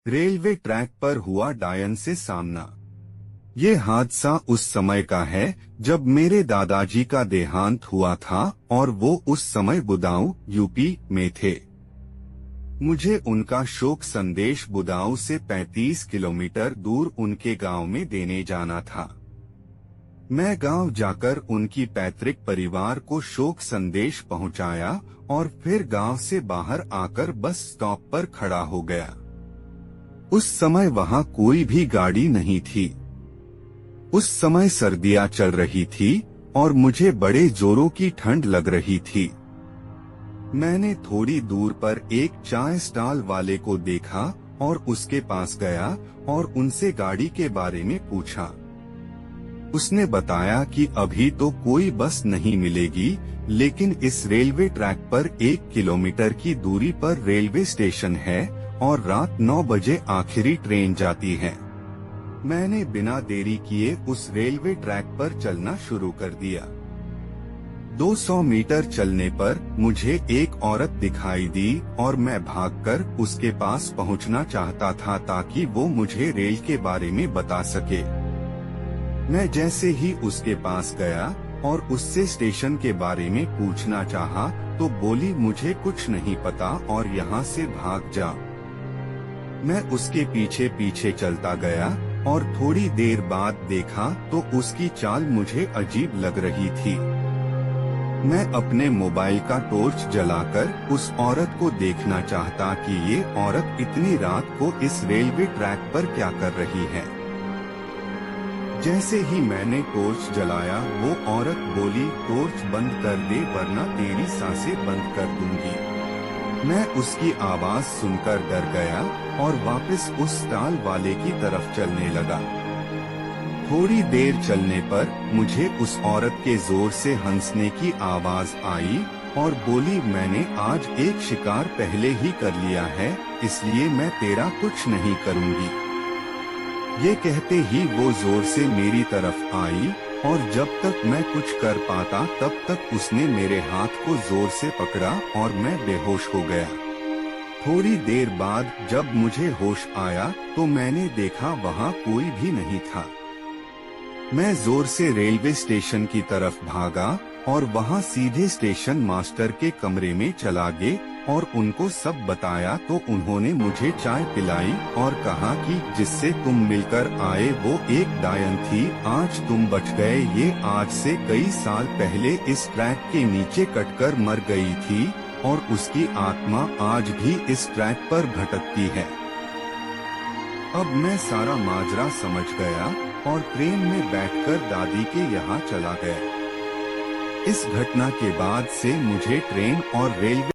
Railway track पर हुआ डायन से सामना। ये हादसा उस समय का है जब मेरे दादाजी का देहांत हुआ था और वो उस समय बुदाऊं यूपी में थे। मुझे उनका शोक संदेश बुदाऊं से 35 किलोमीटर दूर उनके गांव में देने जाना था। मैं गांव जाकर उनकी पैतृक परिवार को शोक संदेश पहुंचाया और फिर गांव से बाहर आकर बस स्टॉप पर खड़ा हो गया। उस समय वहां कोई भी गाड़ी नहीं थी। उस समय सर्दियां चल रही थी और मुझे बड़े जोरों की ठंड लग रही थी। मैंने थोड़ी दूर पर एक चाय स्टॉल वाले को देखा और उसके पास गया और उनसे गाड़ी के बारे में पूछा। उसने बताया कि अभी तो कोई बस नहीं मिलेगी, लेकिन इस रेलवे ट्रैक पर 1 किलोमीटर की दूरी पर रेलवे स्टेशन है और रात 9 बजे आखिरी ट्रेन जाती है। मैंने बिना देरी किए उस रेलवे ट्रैक पर चलना शुरू कर दिया। 200 मीटर चलने पर मुझे एक औरत दिखाई दी और मैं भागकर उसके पास पहुंचना चाहता था ताकि वो मुझे रेल के बारे में बता सके। मैं जैसे ही उसके पास गया और उससे स्टेशन के बारे में पूछना चाहा तो बोली, मुझे कुछ नहीं पता और यहाँ से भाग जा। मैं उसके पीछे पीछे चलता गया और थोड़ी देर बाद देखा तो उसकी चाल मुझे अजीब लग रही थी। मैं अपने मोबाइल का टॉर्च जलाकर उस औरत को देखना चाहता कि ये औरत इतनी रात को इस रेलवे ट्रैक पर क्या कर रही है। जैसे ही मैंने टॉर्च जलाया वो औरत बोली, टॉर्च बंद कर दे वरना तेरी सांसें बंद कर दूंगी। मैं उसकी आवाज सुनकर डर गया और वापस उस स्टॉल वाले की तरफ चलने लगा। थोड़ी देर चलने पर मुझे उस औरत के जोर से हंसने की आवाज आई और बोली, मैंने आज एक शिकार पहले ही कर लिया है, इसलिए मैं तेरा कुछ नहीं करूंगी। ये कहते ही वो जोर से मेरी तरफ आई और जब तक मैं कुछ कर पाता तब तक उसने मेरे हाथ को जोर से पकड़ा और मैं बेहोश हो गया। थोड़ी देर बाद जब मुझे होश आया तो मैंने देखा वहाँ कोई भी नहीं था। मैं जोर से रेलवे स्टेशन की तरफ भागा और वहाँ सीधे स्टेशन मास्टर के कमरे में चला गया और उनको सब बताया तो उन्होंने मुझे चाय पिलाई और कहा कि जिससे तुम मिलकर आए वो एक डायन थी, आज तुम बच गए। ये आज से कई साल पहले इस ट्रैक के नीचे कटकर मर गई थी और उसकी आत्मा आज भी इस ट्रैक पर भटकती है। अब मैं सारा माजरा समझ गया और ट्रेन में बैठकर दादी के यहाँ चला गया। इस घटना के बाद से मुझे ट्रेन और रेलवे